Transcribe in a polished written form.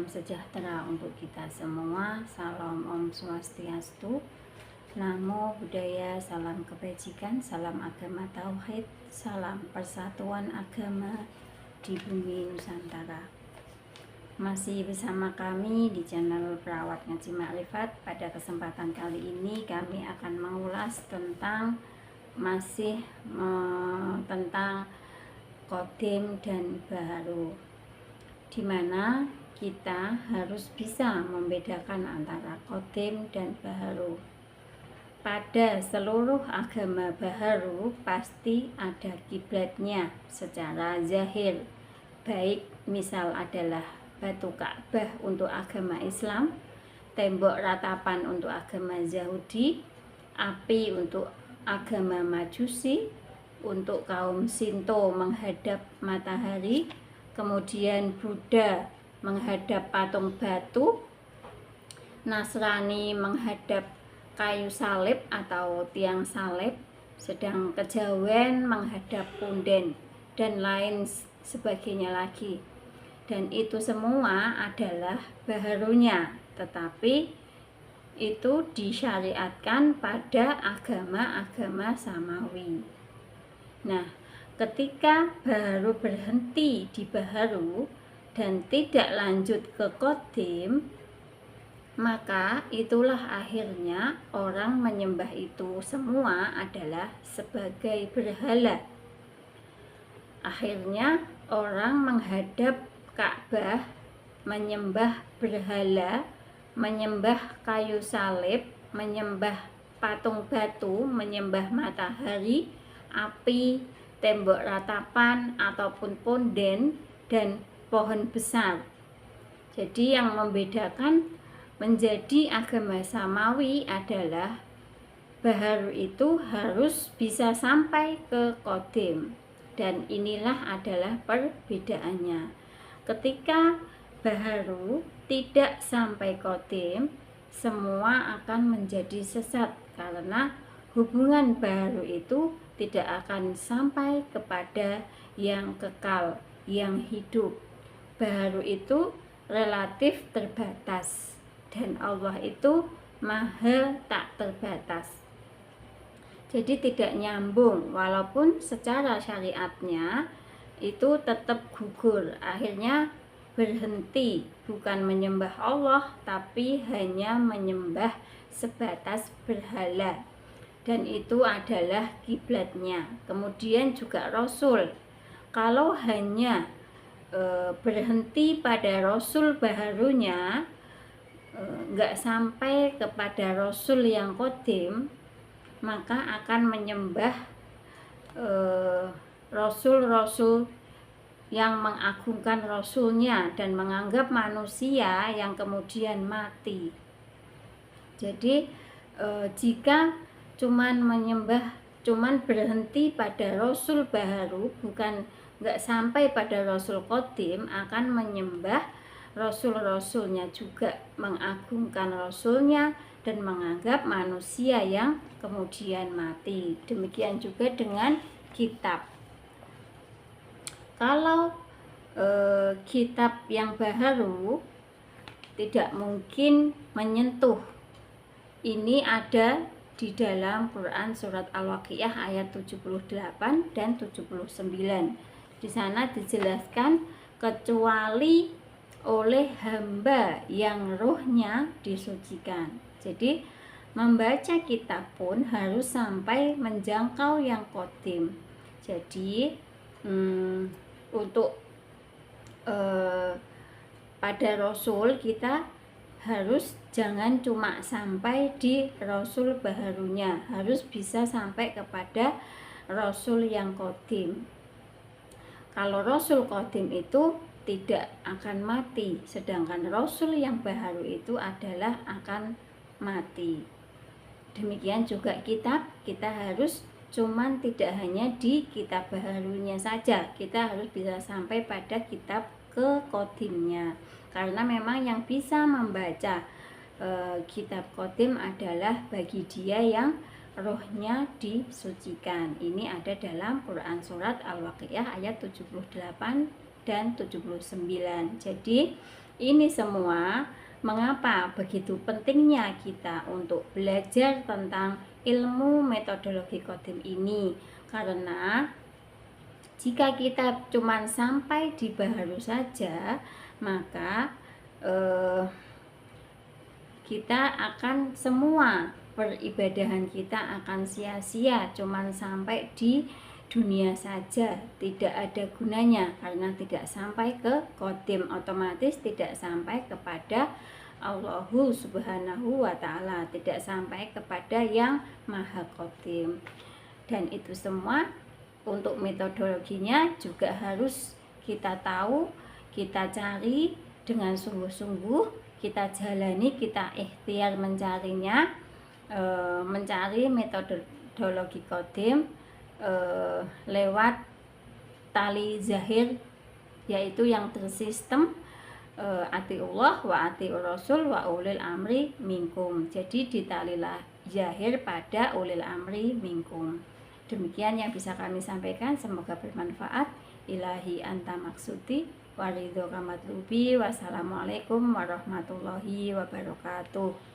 Salam sejahtera untuk kita semua. Salam Om Swastiastu. Namo Buddhaya, salam kebajikan, salam agama tauhid, salam persatuan agama di bumi Nusantara. Masih bersama kami di channel Perawat Ngaji Makrifat. Pada kesempatan kali ini kami akan mengulas tentang tentang Qadim dan Baharu, di mana kita harus bisa membedakan antara Qadim dan Baharu. Pada seluruh agama Baharu pasti ada kiblatnya secara zahir, baik misal adalah batu Ka'bah untuk agama Islam, tembok ratapan untuk agama Yahudi, api untuk agama Majusi, untuk kaum Shinto menghadap matahari, kemudian Buddha menghadap patung batu, Nasrani menghadap kayu salib atau tiang salib, sedang Kejawen menghadap punden, dan lain sebagainya lagi. Dan itu semua adalah baharunya, tetapi itu disyariatkan pada agama-agama Samawi. Nah, ketika Baharu berhenti di Baharu dan tidak lanjut ke Qadim, maka itulah akhirnya orang menyembah itu semua adalah sebagai berhala. Akhirnya orang menghadap Ka'bah, menyembah berhala, menyembah kayu salib, menyembah patung batu, menyembah matahari, api, tembok ratapan ataupun punden, dan pohon besar. Jadi yang membedakan menjadi agama Samawi adalah Baharu itu harus bisa sampai ke Qadim, dan inilah adalah perbedaannya. Ketika Baharu tidak sampai Qadim, semua akan menjadi sesat karena hubungan Baharu itu tidak akan sampai kepada yang kekal, yang hidup. Baharu itu relatif terbatas dan Allah itu maha tak terbatas. Jadi tidak nyambung, walaupun secara syariatnya itu tetap gugur. Akhirnya berhenti, bukan menyembah Allah tapi hanya menyembah sebatas berhala, dan itu adalah kiblatnya. Kemudian juga Rasul, kalau hanya berhenti pada Rasul baharunya, nggak sampai kepada Rasul yang Qadim, maka akan menyembah Rasul-Rasul yang mengagungkan Rasulnya dan menganggap manusia yang kemudian mati. Jadi jika cuman berhenti pada Rasul Baharu, bukan nggak sampai pada Rasul Qadim, akan menyembah Rasul-Rasulnya juga, mengagungkan Rasulnya dan menganggap manusia yang kemudian mati. Demikian juga dengan kitab. Kalau kitab yang Baharu tidak mungkin menyentuh. Ini ada di dalam Quran surat Al-Waqiah ayat 78 dan 79. Di sana dijelaskan kecuali oleh hamba yang ruhnya disucikan. Jadi membaca kitab pun harus sampai menjangkau yang Qadim. Jadi untuk pada Rasul kita harus jangan cuma sampai di Rasul Baharunya, harus bisa sampai kepada Rasul yang Qadim. Kalau Rasul Qadim itu tidak akan mati, sedangkan Rasul yang Baharu itu adalah akan mati. Demikian juga kitab, kita harus cuman tidak hanya di kitab Baharunya saja, kita harus bisa sampai pada kitab ke Qadimnya, karena memang yang bisa membaca kitab Qadim adalah bagi dia yang rohnya disucikan. Ini ada dalam Quran surat Al-Waqiah ayat 78 dan 79. Jadi Ini semua mengapa begitu pentingnya kita untuk belajar tentang ilmu metodologi Qadim ini, karena jika kita cuma sampai di baharu saja, maka kita akan semua peribadahan kita akan sia-sia, cuman sampai di dunia saja, tidak ada gunanya karena tidak sampai ke Qadim, otomatis tidak sampai kepada Allahu Subhanahu wa Ta'ala, tidak sampai kepada yang Maha Qadim. Dan itu semua untuk metodologinya juga harus kita tahu, kita cari dengan sungguh-sungguh, kita jalani, kita ikhtiar mencarinya, mencari metodologi Qadim lewat tali zahir, yaitu yang tersistem atiullah wa atiur rasul wa ulil amri minkum. Jadi ditalilah zahir pada ulil amri minkum. Demikian yang bisa kami sampaikan, semoga bermanfaat. Ilahi anta maksudi waridho kamatlubi. Wassalamualaikum warahmatullahi wabarakatuh.